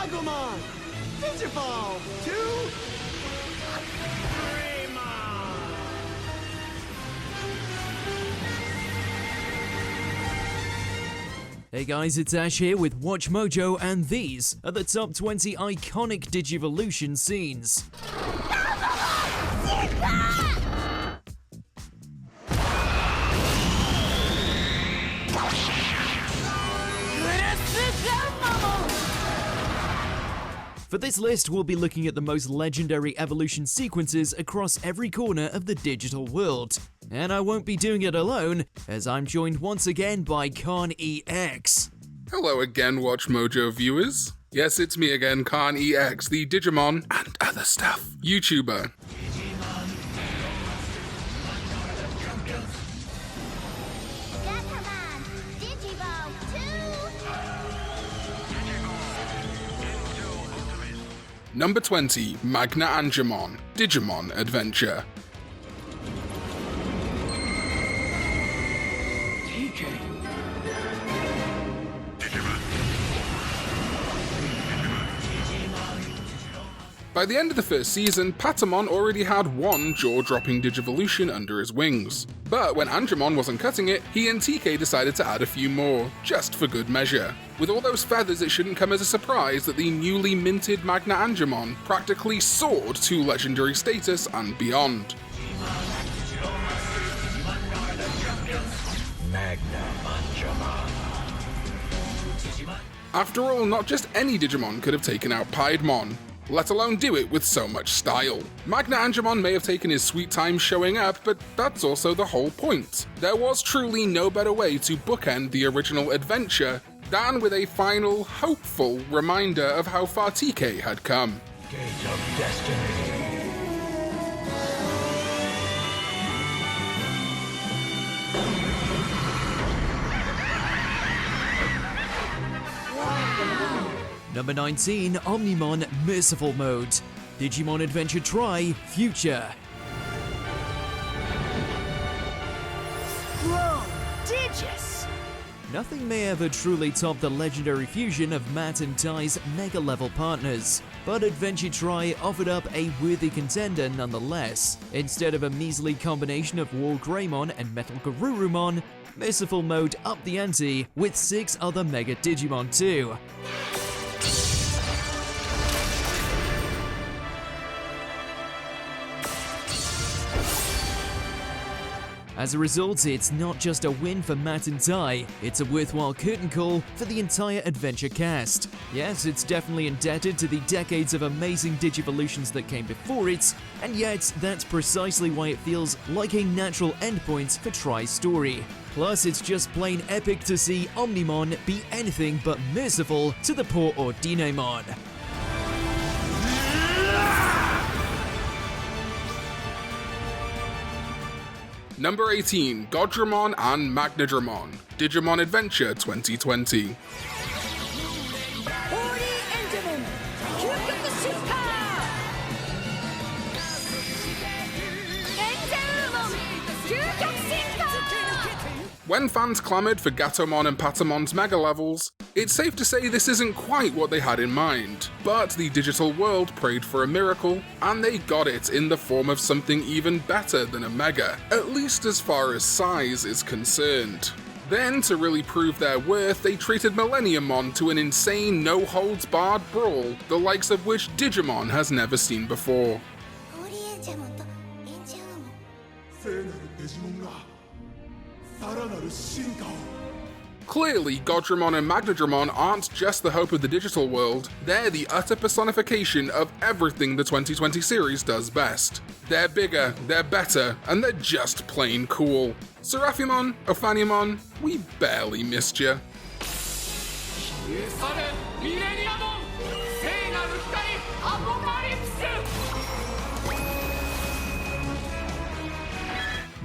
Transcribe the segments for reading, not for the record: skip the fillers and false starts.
Angemon! Digivolve to... Hey guys, it's Ash here with WatchMojo, and these are the top 20 iconic Digivolution scenes. For this list, we'll be looking at the most legendary evolution sequences across every corner of the digital world. And I won't be doing it alone, as I'm joined once again by Khan EX. Hello again, WatchMojo viewers. Yes, it's me again, Khan EX, the Digimon and other stuff YouTuber. Number 20, Manga Angemon, Digimon Adventure. By the end of the first season, Patamon already had one jaw-dropping Digivolution under his wings. But when Angemon wasn't cutting it, he and TK decided to add a few more, just for good measure. With all those feathers, it shouldn't come as a surprise that the newly minted Manga Angemon practically soared to legendary status and beyond. After all, not just any Digimon could have taken out Piedmon, let alone do it with so much style. Manga Angemon may have taken his sweet time showing up, but that's also the whole point. There was truly no better way to bookend the original adventure than with a final, hopeful reminder of how far TK had come. Gate of Destiny. Number 19, Omnimon Merciful Mode, Digimon Adventure Tri Future. Whoa, Digis! Nothing may ever truly top the legendary fusion of Matt and Ty's mega-level partners, but Adventure Tri offered up a worthy contender nonetheless. Instead of a measly combination of WarGreymon and Metal Garurumon, Merciful Mode upped the ante with 6 other Mega Digimon too. As a result, it's not just a win for Matt and Ty, it's a worthwhile curtain call for the entire adventure cast. Yes, it's definitely indebted to the decades of amazing Digivolutions that came before it, and yet that's precisely why it feels like a natural endpoint for Tri's story. Plus, it's just plain epic to see Omnimon be anything but merciful to the poor Ordinamon. Number 18, Godramon and Magnadramon, Digimon Adventure 2020. When fans clamoured for Gatomon and Patamon's mega levels, it's safe to say this isn't quite what they had in mind. But the digital world prayed for a miracle, and they got it in the form of something even better than a mega, at least as far as size is concerned. Then, to really prove their worth, they treated Millenniummon to an insane no-holds-barred brawl, the likes of which Digimon has never seen before. Clearly, Godramon and Magnadramon aren't just the hope of the digital world, they're the utter personification of everything the 2020 series does best. They're bigger, they're better, and they're just plain cool. Seraphimon, Ophanimon, we barely missed ya.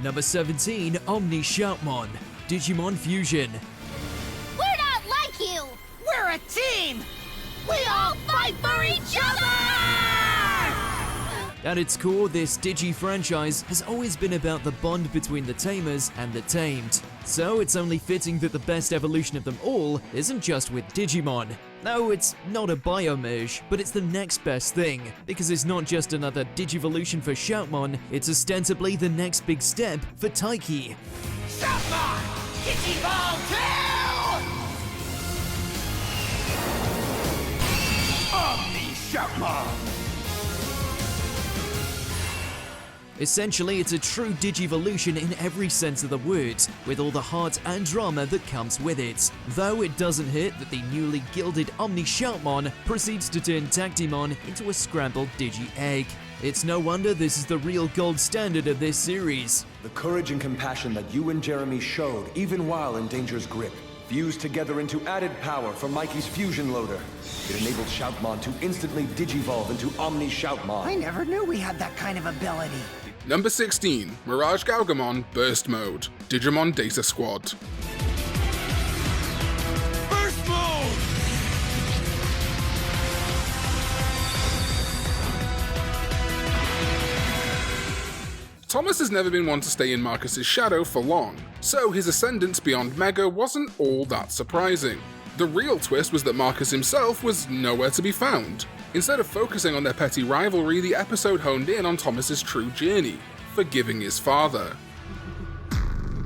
Number 17, Omni Shoutmon, Digimon Fusion. We're not like you! We're a team! We all fight for each other! At its core, this Digi franchise has always been about the bond between the tamers and the tamed. So it's only fitting that the best evolution of them all isn't just with Digimon. No, it's not a biomerge, but it's the next best thing, because it's not just another Digivolution for Shoutmon, it's ostensibly the next big step for Taiki. Shoutmon! Digivolve 2! Omni Shoutmon! Essentially, it's a true Digivolution in every sense of the word, with all the heart and drama that comes with it. Though it doesn't hit that the newly gilded Omni Shoutmon proceeds to turn Tactimon into a scrambled Digi-Egg. It's no wonder this is the real gold standard of this series. The courage and compassion that you and Jeremy showed, even while in danger's grip, fused together into added power for Mikey's fusion loader. It enabled Shoutmon to instantly Digivolve into Omni Shoutmon. I never knew we had that kind of ability. Number 16, Mirage Gaugamon Burst Mode, Digimon Data Squad. Burst mode! Thomas has never been one to stay in Marcus's shadow for long, so his ascendance beyond Mega wasn't all that surprising. The real twist was that Marcus himself was nowhere to be found. Instead of focusing on their petty rivalry, the episode honed in on Thomas's true journey, forgiving his father.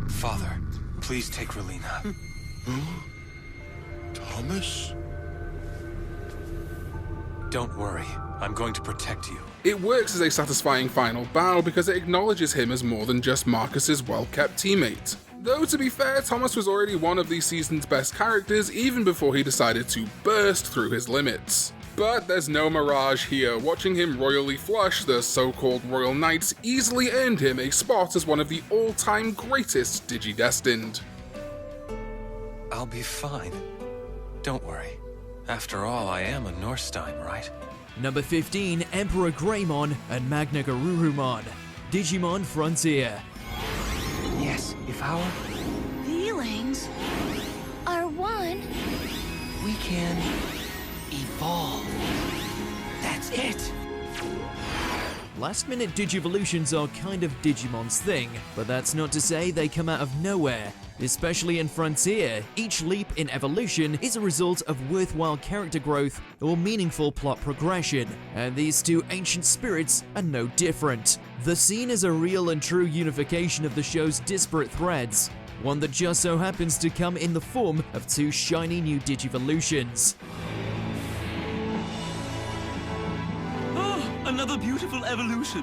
Father, please take Relina. Thomas? Don't worry, I'm going to protect you. It works as a satisfying final bow because it acknowledges him as more than just Marcus's well-kept teammate. Though to be fair, Thomas was already one of the season's best characters even before he decided to burst through his limits. But there's no Mirage here. Watching him royally flush the so-called Royal Knights easily earned him a spot as one of the all-time greatest Digidestined. I'll be fine. Don't worry. After all, I am a Norstein, right? Number 15, Emperor Greymon and Magna Garurumon, Digimon Frontier. Yes, if our Feelings are one. we can evolve. That's it! Last-minute Digivolutions are kind of Digimon's thing, but that's not to say they come out of nowhere. Especially in Frontier, each leap in evolution is a result of worthwhile character growth or meaningful plot progression, and these two ancient spirits are no different. The scene is a real and true unification of the show's disparate threads, one that just so happens to come in the form of two shiny new Digivolutions. Oh, another beautiful evolution.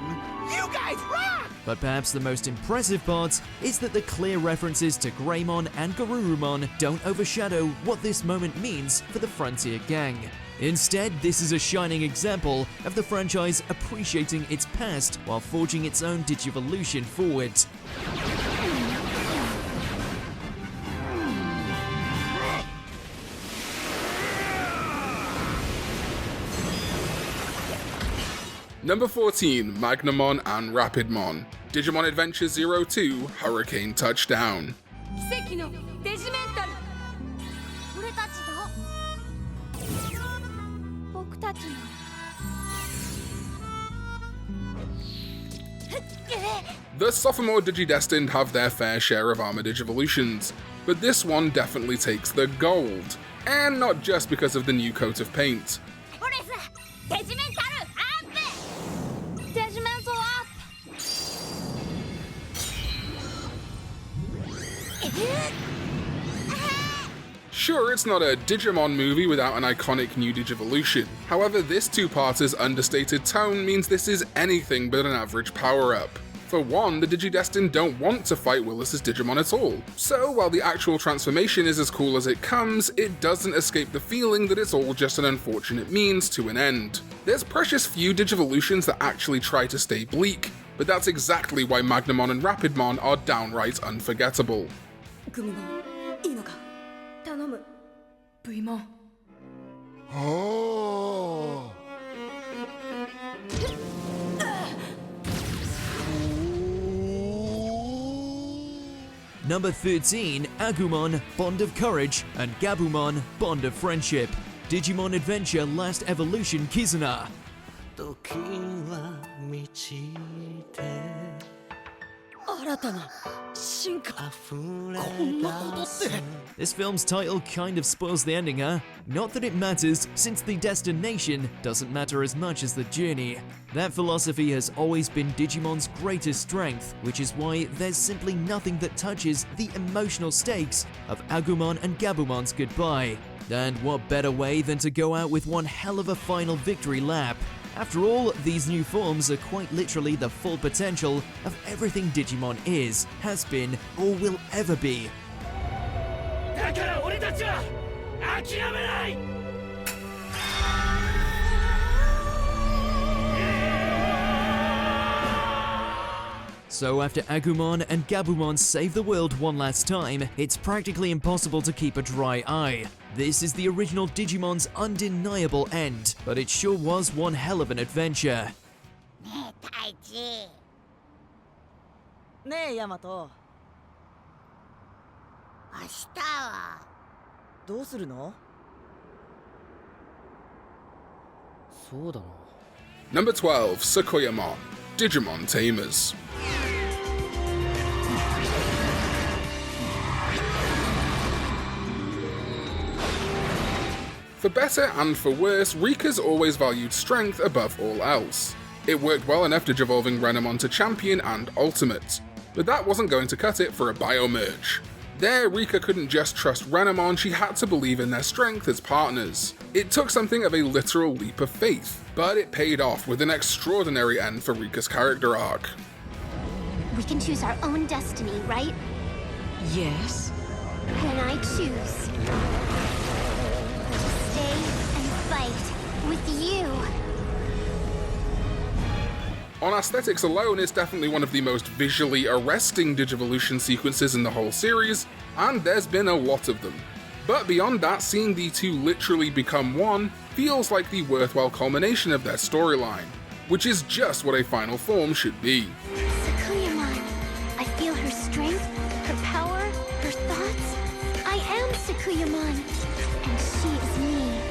You guys rock! But perhaps the most impressive part is that the clear references to Greymon and Garurumon don't overshadow what this moment means for the Frontier gang. Instead, this is a shining example of the franchise appreciating its past while forging its own Digivolution forward. Number 14, Magnamon and Rapidmon, Digimon Adventure 02 Hurricane Touchdown. 奇跡のデジメンタル。俺たちの。僕たちの。The sophomore Digidestined have their fair share of armor Digivolutions, but this one definitely takes the gold. And not just because of the new coat of paint. 俺さ、デジメンタルアップ。デジメントアップ。Sure, it's not a Digimon movie without an iconic new Digivolution. However, this two-parter's understated tone means this is anything but an average power-up. For one, the Digidestined don't want to fight Willis's Digimon at all, so while the actual transformation is as cool as it comes, it doesn't escape the feeling that it's all just an unfortunate means to an end. There's precious few Digivolutions that actually try to stay bleak, but that's exactly why Magnamon and Rapidmon are downright unforgettable. グミモンいいのか頼む V モン Oh. Number 13, Agumon, Bond of Courage, and Gabumon, Bond of Friendship, Digimon Adventure Last Evolution Kizuna. 新たな進化。こんなことって。 This film's title kind of spoils the ending, huh? Not that it matters, since the destination doesn't matter as much as the journey. That philosophy has always been Digimon's greatest strength, which is why there's simply nothing that touches the emotional stakes of Agumon and Gabumon's goodbye. And what better way than to go out with one hell of a final victory lap? After all, these new forms are quite literally the full potential of everything Digimon is, has been, or will ever be. So after Agumon and Gabumon save the world one last time, it's practically impossible to keep a dry eye. This is the original Digimon's undeniable end, but it sure was one hell of an adventure. ねえタイチ。ねえヤマト、明日はどうするの？そうだな。 Number 12, Sequoiamon, Digimon Tamers. For better and for worse, Rika's always valued strength above all else. It worked well enough Digivolving Renamon to Champion and Ultimate, but that wasn't going to cut it for a bio-merge. There, Rika couldn't just trust Renamon, she had to believe in their strength as partners. It took something of a literal leap of faith, but it paid off with an extraordinary end for Rika's character arc. We can choose our own destiny, right? Yes. Then I choose to stay and fight with you. On aesthetics alone, it's definitely one of the most visually arresting Digivolution sequences in the whole series, and there's been a lot of them. But beyond that, seeing the two literally become one feels like the worthwhile culmination of their storyline, which is just what a final form should be. Sakuyamon. I feel her strength, her power, her thoughts. I am Sakuyamon, and she is me.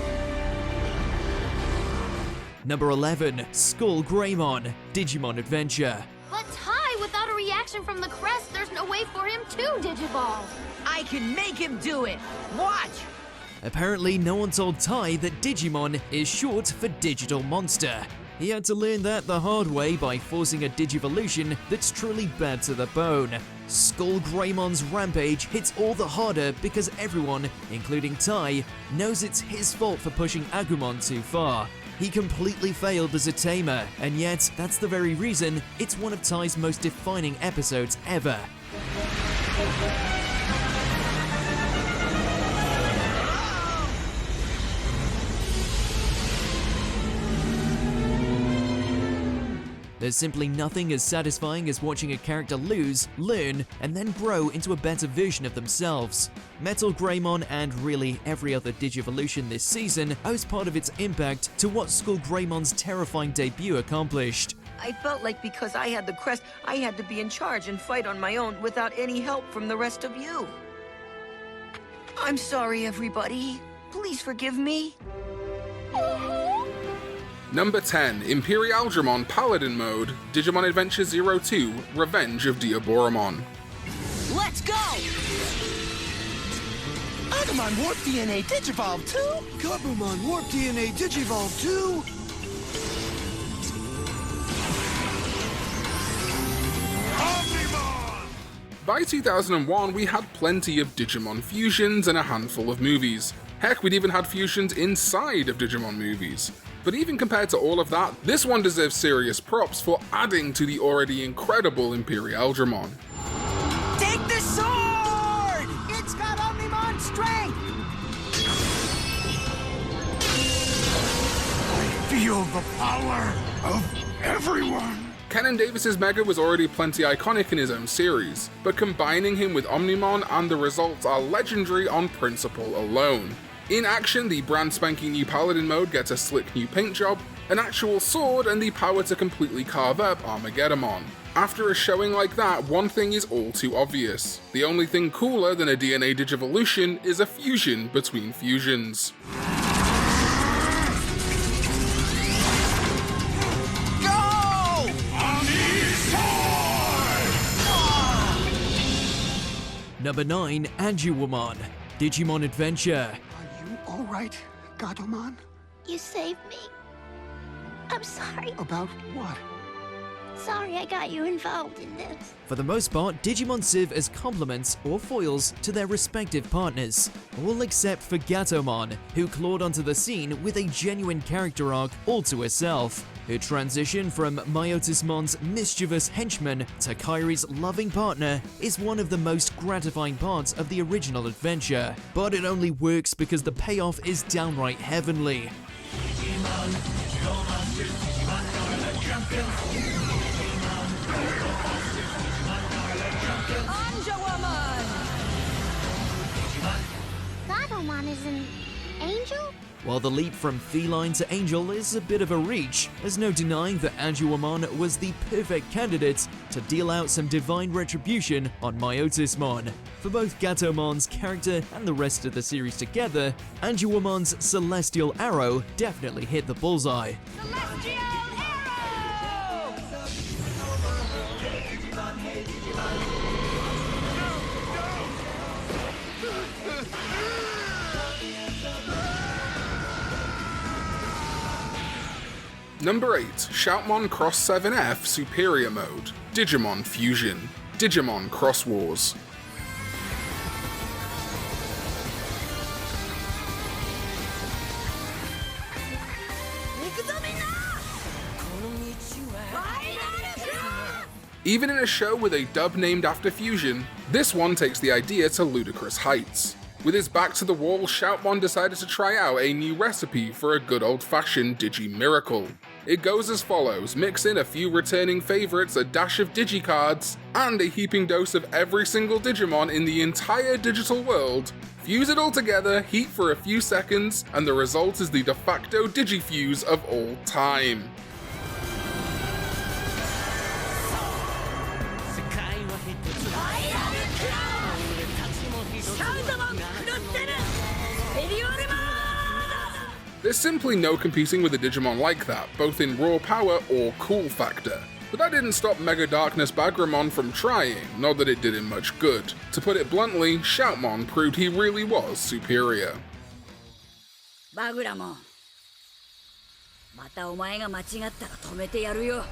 Number 11, WarGreymon, Digimon Adventure. But Tai, without a reaction from the crest, there's no way for him to Digivolve. I can make him do it. Watch. Apparently, no one told Tai that Digimon is short for Digital Monster. He had to learn that the hard way by forcing a Digivolution that's truly bad to the bone. WarGreymon's rampage hits all the harder because everyone, including Tai, knows it's his fault for pushing Agumon too far. He completely failed as a tamer, and yet that's the very reason it's one of Tai's most defining episodes ever. There's simply nothing as satisfying as watching a character lose, learn, and then grow into a better version of themselves. WarGreymon and really every other Digivolution this season owes part of its impact to what WarGreymon's terrifying debut accomplished. I felt like because I had the crest, I had to be in charge and fight on my own without any help from the rest of you. I'm sorry, everybody. Please forgive me. Number 10, Angemon Paladin Mode, Digimon Adventure 02, Revenge of Diaboromon. Let's go. Agumon Warp DNA Digivolve 2? Gabumon Warp DNA Digivolve 2? Omnimon! By 2001, we had plenty of Digimon fusions and a handful of movies. Heck, we'd even had fusions inside of Digimon movies. But even compared to all of that, this one deserves serious props for adding to the already incredible Angemon. Take the sword! It's got Omnimon strength! I feel the power of everyone! Kenan Davis's Mega was already plenty iconic in his own series, but combining him with Omnimon and the results are legendary on principle alone. In action, the brand spanking new Paladin mode gets a slick new paint job, an actual sword, and the power to completely carve up Armageddon. After a showing like that, one thing is all too obvious. The only thing cooler than a DNA Digivolution is a fusion between fusions. Number 9, Angemon, Digimon Adventure. Are you alright, Gatomon? You saved me. I'm sorry. About what? Sorry I got you involved in this. For the most part, Digimon serve as complements or foils to their respective partners, all except for Gatomon, who clawed onto the scene with a genuine character arc all to herself. Her transition from Myotismon's mischievous henchman to Kairi's loving partner is one of the most gratifying parts of the original adventure, but it only works because the payoff is downright heavenly. Gatomon is an angel? While the leap from feline to angel is a bit of a reach, there's no denying that Angemon was the perfect candidate to deal out some divine retribution on Myotismon. For both Gatomon's character and the rest of the series together, Angemon's celestial arrow definitely hit the bullseye. Celestial arrow! Number 8, Shoutmon Cross 7F Superior Mode, Digimon Fusion, Digimon Cross Wars. Even in a show with a dub named after Fusion, this one takes the idea to ludicrous heights. With his back to the wall, Shoutmon decided to try out a new recipe for a good old-fashioned Digi-miracle. It goes as follows: mix in a few returning favourites, a dash of Digicards, and a heaping dose of every single Digimon in the entire digital world. Fuse it all together, heat for a few seconds, and the result is the de facto Digifuse of all time. There's simply no competing with a Digimon like that, both in raw power or cool factor. But that didn't stop Mega Darkness WarGreymon from trying, not that it did him much good. To put it bluntly, Shoutmon proved he really was superior. WarGreymon, またお前が間違ったら止めてやるよ。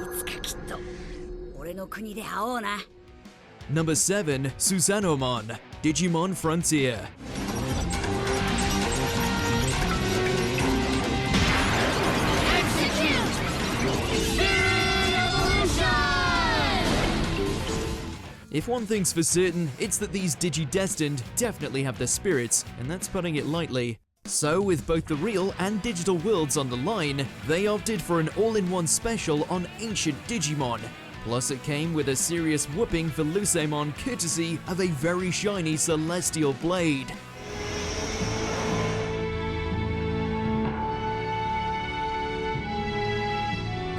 いつかきっと俺の国で会おうな。Number 7, Susanomon, Digimon Frontier. If one thing's for certain, it's that these Digi-Destined definitely have the spirits, and that's putting it lightly. So, with both the real and digital worlds on the line, they opted for an all-in-one special on ancient Digimon. Plus it came with a serious whooping for Lusamon courtesy of a very shiny celestial blade.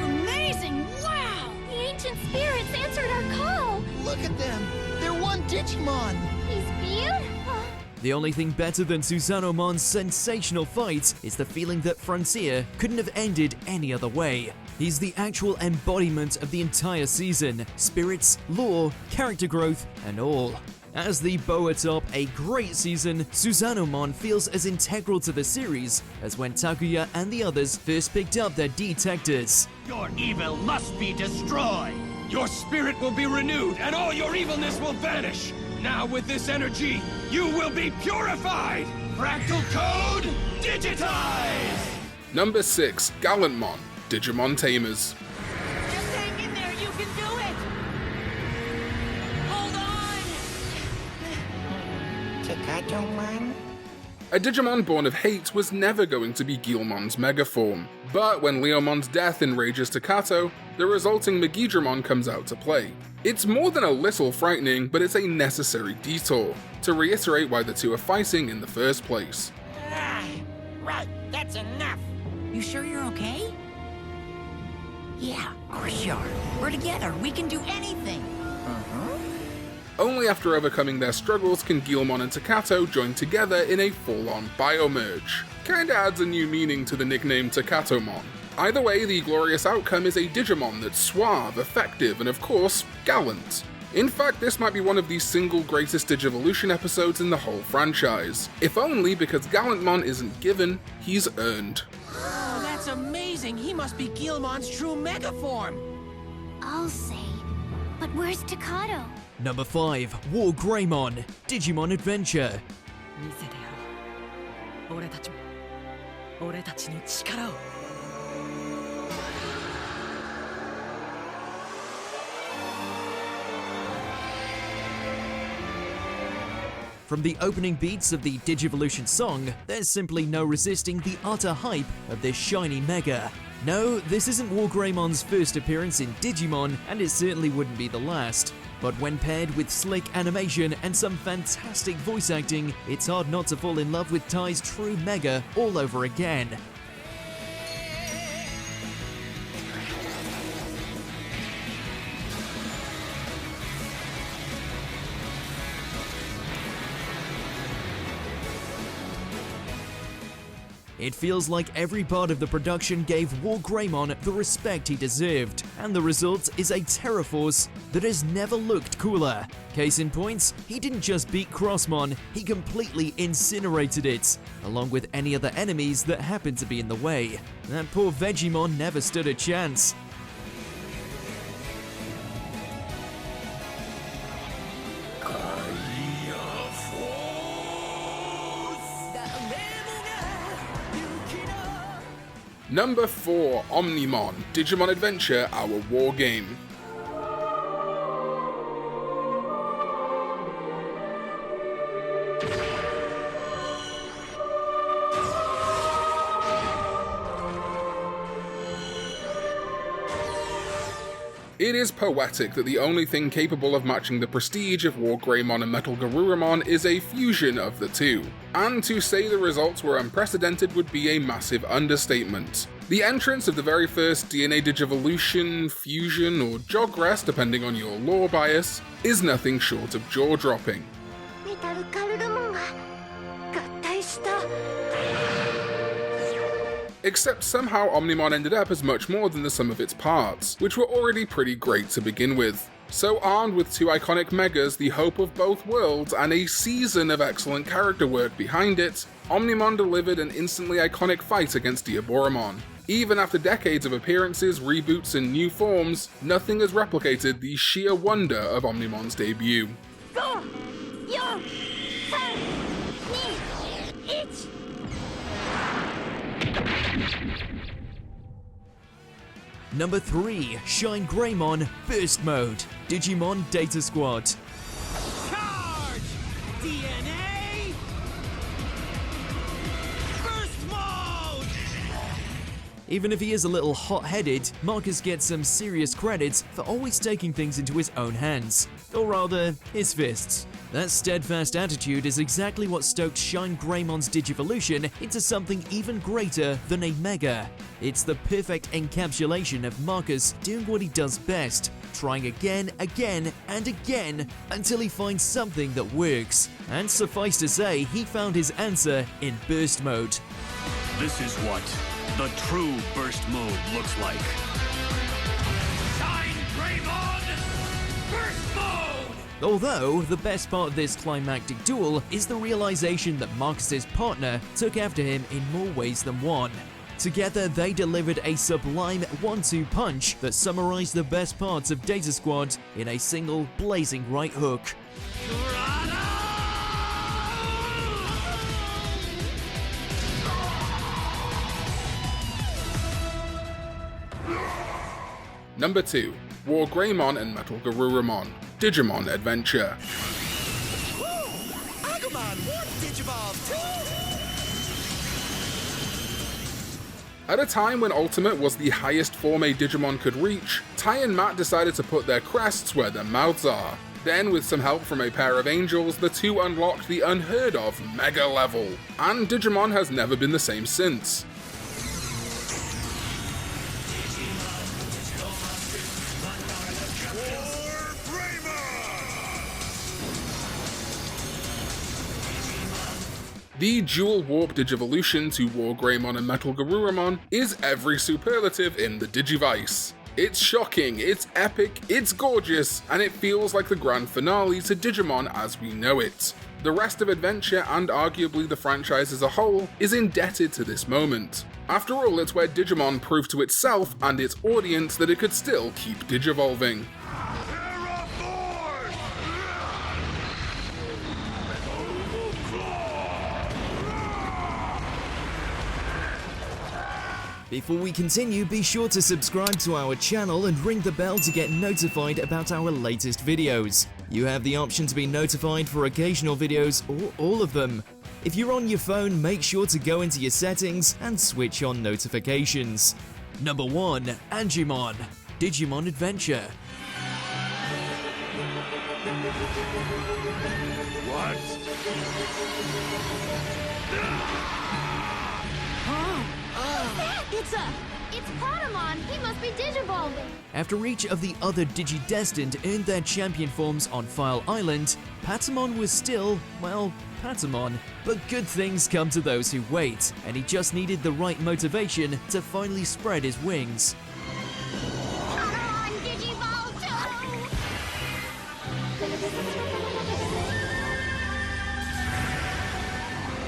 Amazing! Wow! The ancient spirits answered our call! Look at them! They're one Digimon! He's beautiful! The only thing better than Susanomon's sensational fight is the feeling that Frontier couldn't have ended any other way. He's the actual embodiment of the entire season, spirits, lore, character growth, and all. As the bow atop a great season, Susanomon feels as integral to the series as when Takuya and the others first picked up their detectors. Your evil must be destroyed. Your spirit will be renewed and all your evilness will vanish. Now with this energy, you will be purified. Fractal code, digitize! Number 6, Gallantmon, Digimon Tamers. Just hang in there, you can do it! Hold on! A Digimon born of hate was never going to be Guilmon's mega form, but when Leomon's death enrages Takato, the resulting Megidramon comes out to play. It's more than a little frightening, but it's a necessary detour to reiterate why the two are fighting in the first place. Right, that's enough. You sure you're okay? Yeah, of course you are. We're together. We can do anything. Only after overcoming their struggles can Guilmon and Takato join together in a full-on bio-merge. Kinda adds a new meaning to the nickname Takatomon. Either way, the glorious outcome is a Digimon that's suave, effective, and of course, gallant. In fact, this might be one of the single greatest Digivolution episodes in the whole franchise. If only because Gallantmon isn't given, he's earned. Oh, that's amazing! He must be Guilmon's true mega form! I'll say. But where's Staccato? Number 5. WarGreymon, Digimon Adventure. 見せてやろう。俺たちも俺たちの力を。From the opening beats of the Digivolution song, there's simply no resisting the utter hype of this shiny mega. No, this isn't WarGreymon's first appearance in Digimon, and it certainly wouldn't be the last. But when paired with slick animation and some fantastic voice acting, it's hard not to fall in love with Tai's true mega all over again. It feels like every part of the production gave WarGreymon the respect he deserved, and the result is a Terraforce that has never looked cooler. Case in point, he didn't just beat Crossmon, he completely incinerated it, along with any other enemies that happened to be in the way. That poor Vegemon never stood a chance. Number 4. Omnimon, Digimon Adventure, Our War Game. It is poetic that the only thing capable of matching the prestige of WarGreymon and Metal Garurumon is a fusion of the two. And to say the results were unprecedented would be a massive understatement. The entrance of the very first DNA Digivolution, Fusion, or Jogress, depending on your lore bias, is nothing short of jaw-dropping. Except somehow Omnimon ended up as much more than the sum of its parts, which were already pretty great to begin with. So armed with two iconic megas, the hope of both worlds, and a season of excellent character work behind it, Omnimon delivered an instantly iconic fight against Diaboromon. Even after decades of appearances, reboots, and new forms, nothing has replicated the sheer wonder of Omnimon's debut. 5, 4, 3, 2, 1. Number 3. Shine Greymon, Burst Mode, Digimon Data Squad. Charge! DNA! Burst mode! Even if he is a little hot-headed, Marcus gets some serious credit for always taking things into his own hands, or rather, his fists. That steadfast attitude is exactly what stoked Shine Greymon's Digivolution into something even greater than a mega. It's the perfect encapsulation of Marcus doing what he does best, trying again, and again, until he finds something that works. And suffice to say, he found his answer in Burst Mode. This is what the true Burst Mode looks like. Shine Greymon! Burst Mode! Although, the best part of this climactic duel is the realization that Marcus's partner took after him in more ways than one. Together, they delivered a sublime 1-2 punch that summarized the best parts of Data Squad in a single blazing right hook. Number 2. WarGreymon and Metal Garurumon, Digimon Adventure. Angemon wants Digivolve too! At a time when Ultimate was the highest form a Digimon could reach, Tai and Matt decided to put their crests where their mouths are. Then, with some help from a pair of angels, the two unlocked the unheard of Mega level, and Digimon has never been the same since. The dual warp Digivolution to WarGreymon and Metal Garurumon is every superlative in the Digivice. It's shocking, it's epic, it's gorgeous, and it feels like the grand finale to Digimon as we know it. The rest of Adventure, and arguably the franchise as a whole, is indebted to this moment. After all, it's where Digimon proved to itself and its audience that it could still keep digivolving. Before we continue, be sure to subscribe to our channel and ring the bell to get notified about our latest videos. You have the option to be notified for occasional videos or all of them. If you're on your phone, make sure to go into your settings and switch on notifications. Number 1. Angemon, Digimon Adventure. What? It's Patamon! He must be digivolving! After each of the other Digi-Destined earned their champion forms on File Island, Patamon was still, well, Patamon. But good things come to those who wait, and he just needed the right motivation to finally spread his wings. Come on, Digivolve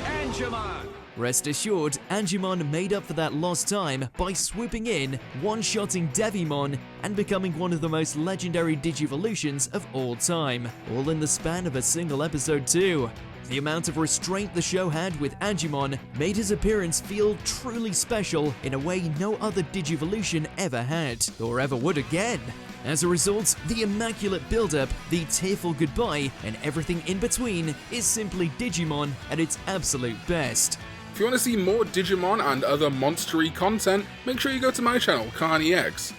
Angemon! Rest assured, Angemon made up for that lost time by swooping in, one-shotting Devimon, and becoming one of the most legendary Digivolutions of all time, all in the span of a single episode too. The amount of restraint the show had with Angemon made his appearance feel truly special in a way no other Digivolution ever had, or ever would again. As a result, the immaculate build-up, the tearful goodbye, and everything in between is simply Digimon at its absolute best. If you want to see more Digimon and other monstery content, make sure you go to my channel, KarniX.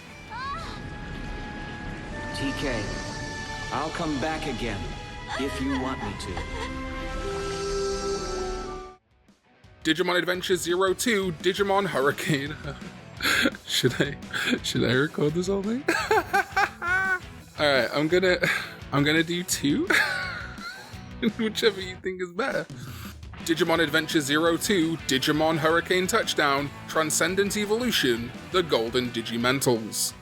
TK, I'll come back again, if you want me to. Digimon Adventure 02, Digimon Hurricane. Should I record this whole thing? Alright, I'm gonna do 2. Whichever you think is better. Digimon Adventure 02, Digimon Hurricane Touchdown, Transcendent Evolution, The Golden Digimentals.